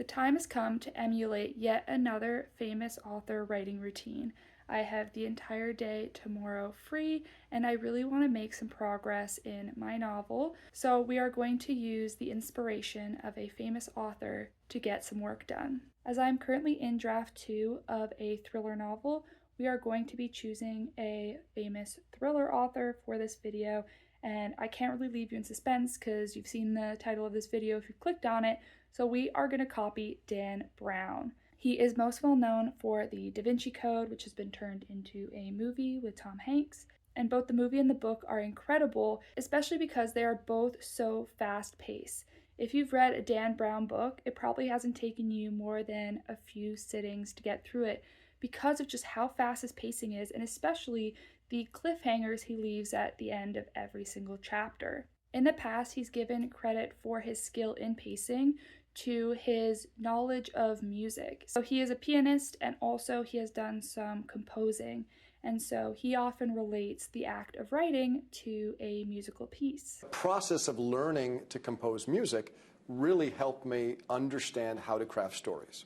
time has come to emulate yet another famous author writing routine. I have the entire day tomorrow free, and I really want to make some progress in my novel, so we are going to use the inspiration of a famous author to get some work done. As I'm currently in draft 2 of a thriller novel, we are going to be choosing a famous thriller author for this video, and I can't really leave you in suspense because you've seen the title of this video if you clicked on it, so we are going to copy Dan Brown. He is most well known for the Da Vinci Code, which has been turned into a movie with Tom Hanks. And both the movie and the book are incredible, especially because they are both so fast-paced. If you've read a Dan Brown book, it probably hasn't taken you more than a few sittings to get through it because of just how fast his pacing is, and especially the cliffhangers he leaves at the end of every single chapter. In the past, he's given credit for his skill in pacing to his knowledge of music. So he is a pianist, and also he has done some composing, and so he often relates the act of writing to a musical piece. The process of learning to compose music really helped me understand how to craft stories.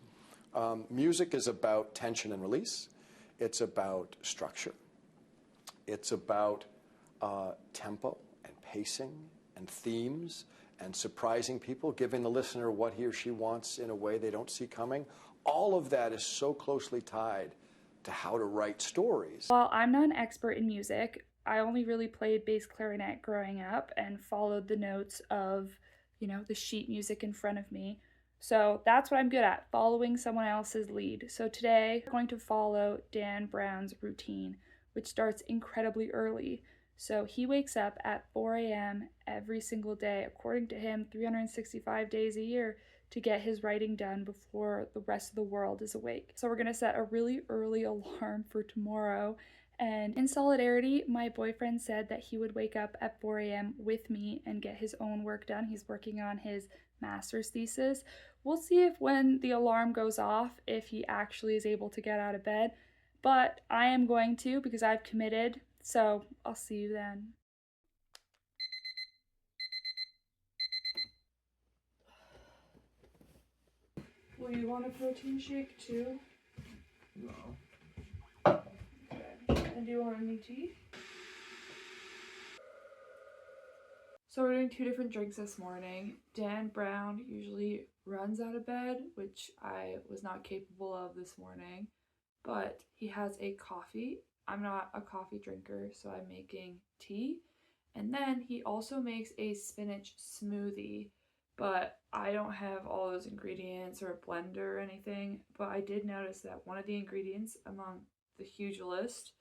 Music is about tension and release. It's about structure. It's about tempo and pacing and themes and surprising people, giving the listener what he or she wants in a way they don't see coming. All of that is so closely tied to how to write stories. While I'm not an expert in music, I only really played bass clarinet growing up and followed the notes of, the sheet music in front of me. So that's what I'm good at, following someone else's lead. So today, I'm going to follow Dan Brown's routine, which starts incredibly early. So he wakes up at 4 a.m. every single day, according to him, 365 days a year, to get his writing done before the rest of the world is awake. So we're going to set a really early alarm for tomorrow. And in solidarity, my boyfriend said that he would wake up at 4 a.m. with me and get his own work done. He's working on his master's thesis. We'll see if when the alarm goes off, if he actually is able to get out of bed. But I am going to, because I've committed. So I'll see you then. Will you want a protein shake too? No. Okay. And do you want any tea? So we're doing 2 different drinks this morning. Dan Brown usually runs out of bed, which I was not capable of this morning, but he has a coffee. I'm not a coffee drinker, so I'm making tea. And then he also makes a spinach smoothie, but I don't have all those ingredients or a blender or anything. But I did notice that one of the ingredients among the huge list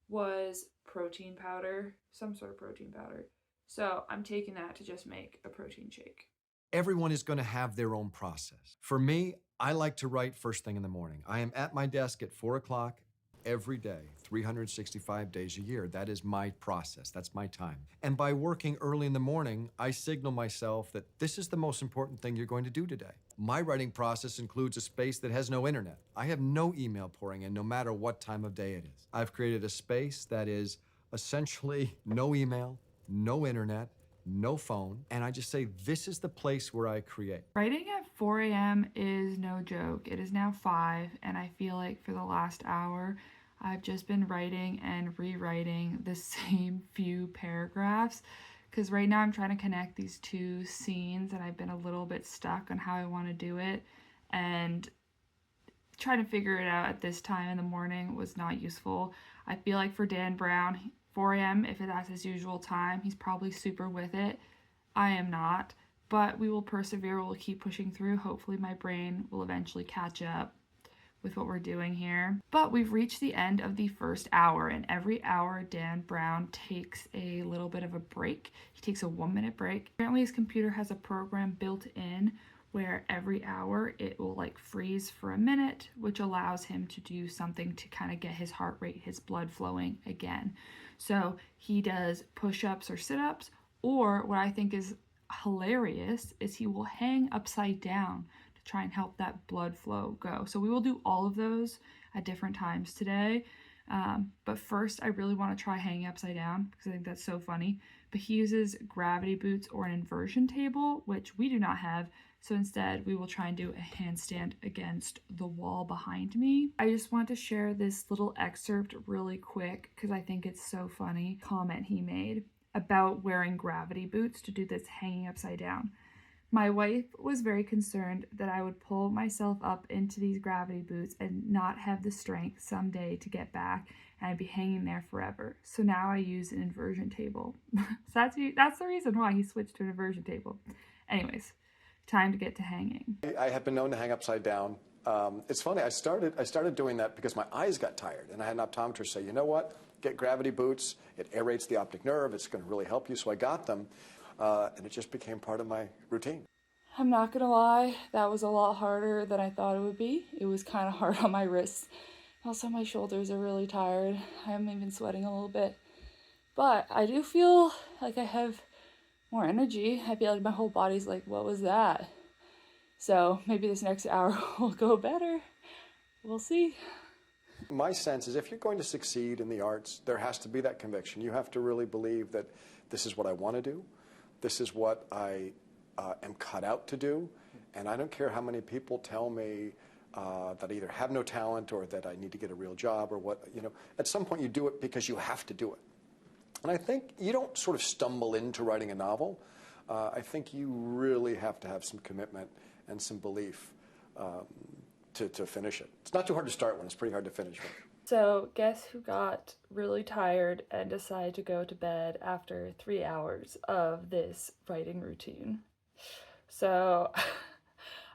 was protein powder, some sort of protein powder. So I'm taking that to just make a protein shake. Everyone is going to have their own process. For me, I like to write first thing in the morning. I am at my desk at 4 o'clock every day, 365 days a year. That is my process. That's my time. And by working early in the morning, I signal myself that this is the most important thing you're going to do today. My writing process includes a space that has no internet. I have no email pouring in, no matter what time of day it is. I've created a space that is essentially no email, no internet, no phone, and I just say, this is the place where I create. Writing at 4 a.m. is no joke. It is now 5, and I feel like for the last hour, I've just been writing and rewriting the same few paragraphs, because right now I'm trying to connect these 2 scenes, and I've been a little bit stuck on how I want to do it, and trying to figure it out at this time in the morning was not useful. I feel like for Dan Brown, 4 a.m., if that's his usual time, he's probably super with it. I am not, but we will persevere. We'll keep pushing through. Hopefully my brain will eventually catch up with what we're doing here. But we've reached the end of the first hour, and every hour Dan Brown takes a little bit of a break. He takes a 1-minute break. Apparently his computer has a program built in where every hour it will freeze for a minute, which allows him to do something to kind of get his heart rate, his blood flowing again. So he does push-ups or sit-ups, or what I think is hilarious is he will hang upside down to try and help that blood flow go. So we will do all of those at different times today. But first, I really want to try hanging upside down because I think that's so funny. But he uses gravity boots or an inversion table, which we do not have. So instead, we will try and do a handstand against the wall behind me. I just want to share this little excerpt really quick because I think it's so funny. Comment he made about wearing gravity boots to do this hanging upside down. My wife was very concerned that I would pull myself up into these gravity boots and not have the strength someday to get back, and I'd be hanging there forever. So now I use an inversion table. So that's the reason why he switched to an inversion table. Anyways, time to get to hanging. I have been known to hang upside down. It's funny, I started doing that because my eyes got tired, and I had an optometrist say, you know what, get gravity boots, it aerates the optic nerve, it's going to really help you, so I got them. And it just became part of my routine. I'm not gonna lie, that was a lot harder than I thought it would be. It was kind of hard on my wrists. Also, my shoulders are really tired. I'm even sweating a little bit. But I do feel like I have more energy. I feel like my whole body's like, what was that? So maybe this next hour will go better. We'll see. My sense is if you're going to succeed in the arts, there has to be that conviction. You have to really believe that this is what I want to do. This is what I am cut out to do, and I don't care how many people tell me that I either have no talent or that I need to get a real job or what, you know, at some point you do it because you have to do it. And I think you don't sort of stumble into writing a novel. I think you really have to have some commitment and some belief to finish it. It's not too hard to start one, it's pretty hard to finish one. So guess who got really tired and decided to go to bed after 3 hours of this writing routine? So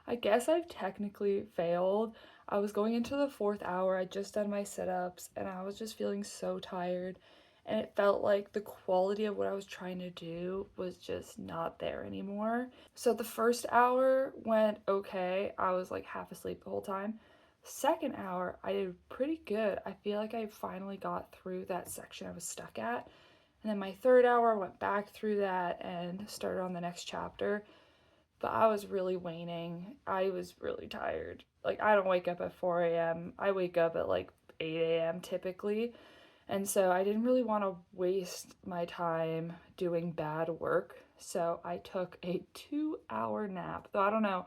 I guess I've technically failed. I was going into the 4th hour, I'd just done my sit-ups, and I was just feeling so tired. And it felt like the quality of what I was trying to do was just not there anymore. So the first hour went okay. I was like half asleep the whole time. Second hour, I did pretty good. I feel like I finally got through that section I was stuck at. And then my third hour, I went back through that and started on the next chapter. But I was really waning. I was really tired. Like, I don't wake up at 4 a.m. I wake up at like 8 a.m. typically. And so I didn't really want to waste my time doing bad work. So I took a 2-hour nap. Though I don't know,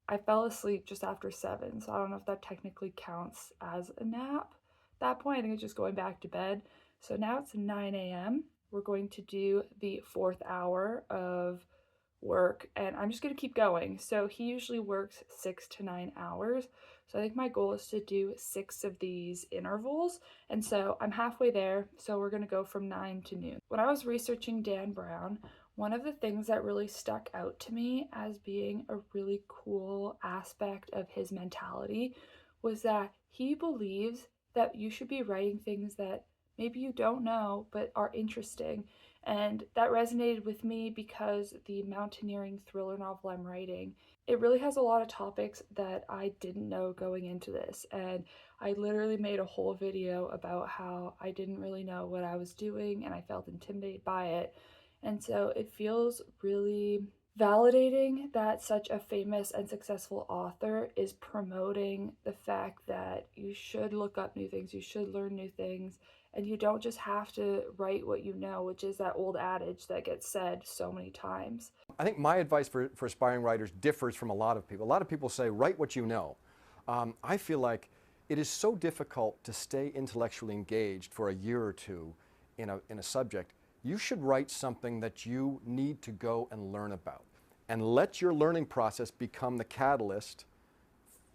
I fell asleep just after 7, so I don't know if that technically counts as a nap. At that point, I think it's just going back to bed. So now it's 9 a.m. We're going to do the 4th hour of work, and I'm just going to keep going. So he usually works 6 to 9 hours. So I think my goal is to do 6 of these intervals. And so I'm halfway there. So we're going to go from 9 to noon. When I was researching Dan Brown, one of the things that really stuck out to me as being a really cool aspect of his mentality was that he believes that you should be writing things that maybe you don't know but are interesting. And that resonated with me because the mountaineering thriller novel I'm writing, it really has a lot of topics that I didn't know going into this. And I literally made a whole video about how I didn't really know what I was doing and I felt intimidated by it. And so it feels really validating that such a famous and successful author is promoting the fact that you should look up new things, you should learn new things, and you don't just have to write what you know, which is that old adage that gets said so many times. I think my advice for aspiring writers differs from a lot of people. A lot of people say, write what you know. I feel like it is so difficult to stay intellectually engaged for a year or two in a subject. You should write something that you need to go and learn about, and let your learning process become the catalyst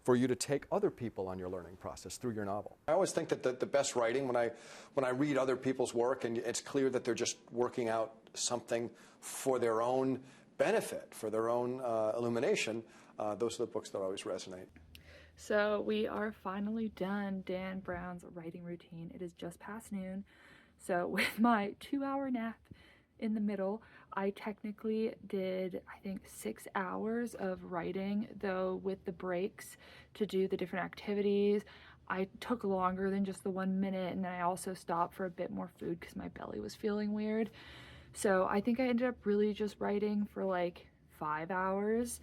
for you to take other people on your learning process through your novel. I always think that the best writing, when I read other people's work and it's clear that they're just working out something for their own benefit, for their own illumination, those are the books that always resonate. So we are finally done Dan Brown's writing routine. It is just past noon. So with my 2-hour nap in the middle, I technically did, I think, 6 hours of writing, though with the breaks to do the different activities, I took longer than just the 1 minute, and then I also stopped for a bit more food because my belly was feeling weird. So I think I ended up really just writing for like 5 hours.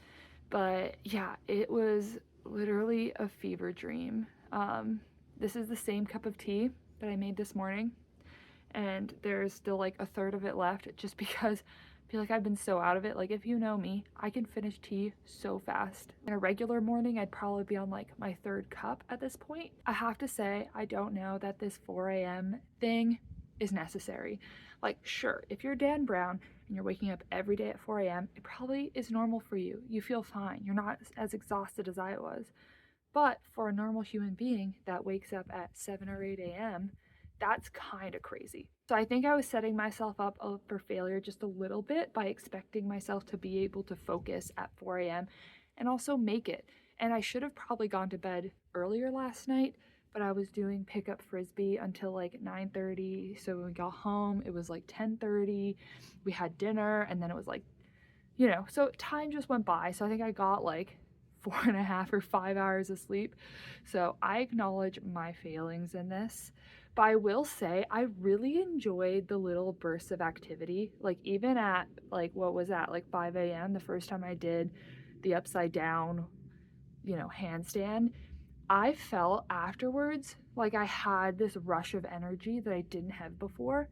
But yeah, it was literally a fever dream. This is the same cup of tea that I made this morning, and there's still like a third of it left just because I feel like I've been so out of it. Like, if you know me, I can finish tea so fast. In a regular morning, I'd probably be on like my third cup at this point. I have to say, I don't know that this 4 a.m. thing is necessary. Like, sure, if you're Dan Brown and you're waking up every day at 4 a.m., it probably is normal for you. You feel fine. You're not as exhausted as I was. But for a normal human being that wakes up at 7 or 8 a.m., that's kind of crazy. So I think I was setting myself up for failure just a little bit by expecting myself to be able to focus at 4 a.m. and also make it. And I should have probably gone to bed earlier last night, but I was doing pickup frisbee until like 9:30. So when we got home, it was like 10:30. We had dinner, and then it was like, so time just went by. So I think I got like 4.5 or 5 hours of sleep. So I acknowledge my failings in this. But I will say I really enjoyed the little bursts of activity. Like, even at like, what was that, like 5 a.m. the first time I did the upside down, handstand, I felt afterwards like I had this rush of energy that I didn't have before.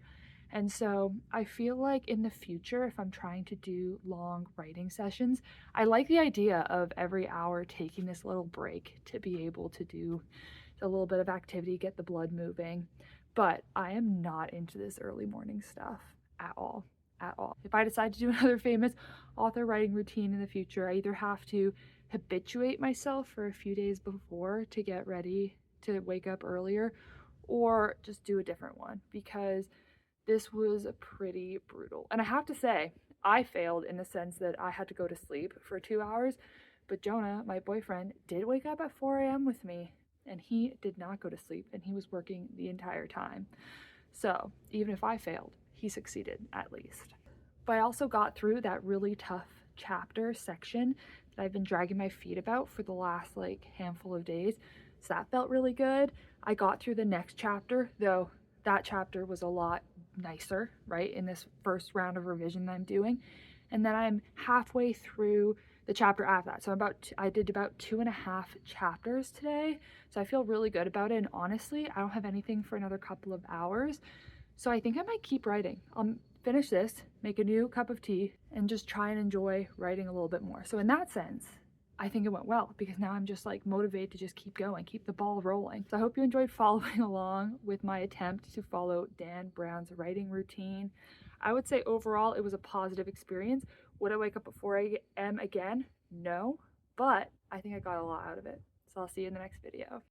And so I feel like in the future, if I'm trying to do long writing sessions, I like the idea of every hour taking this little break to be able to do a little bit of activity, get the blood moving. But I am not into this early morning stuff at all. At all. If I decide to do another famous author writing routine in the future, I either have to habituate myself for a few days before to get ready to wake up earlier, or just do a different one, because this was pretty brutal. And I have to say, I failed in the sense that I had to go to sleep for 2 hours, but Jonah, my boyfriend, did wake up at 4 a.m. with me, and he did not go to sleep, and he was working the entire time. So even if I failed, he succeeded at least. But I also got through that really tough chapter section that I've been dragging my feet about for the last like handful of days. So that felt really good. I got through the next chapter, though that chapter was a lot nicer, right, in this first round of revision that I'm doing. And then I'm halfway through the chapter after that. So I did about 2.5 chapters today. So I feel really good about it. And honestly, I don't have anything for another couple of hours. So I think I might keep writing. I'll finish this, make a new cup of tea, and just try and enjoy writing a little bit more. So in that sense, I think it went well, because now I'm just like motivated to just keep going, keep the ball rolling. So I hope you enjoyed following along with my attempt to follow Dan Brown's writing routine. I would say overall it was a positive experience. Would I wake up at 4 a.m. again? No, but I think I got a lot out of it. So I'll see you in the next video.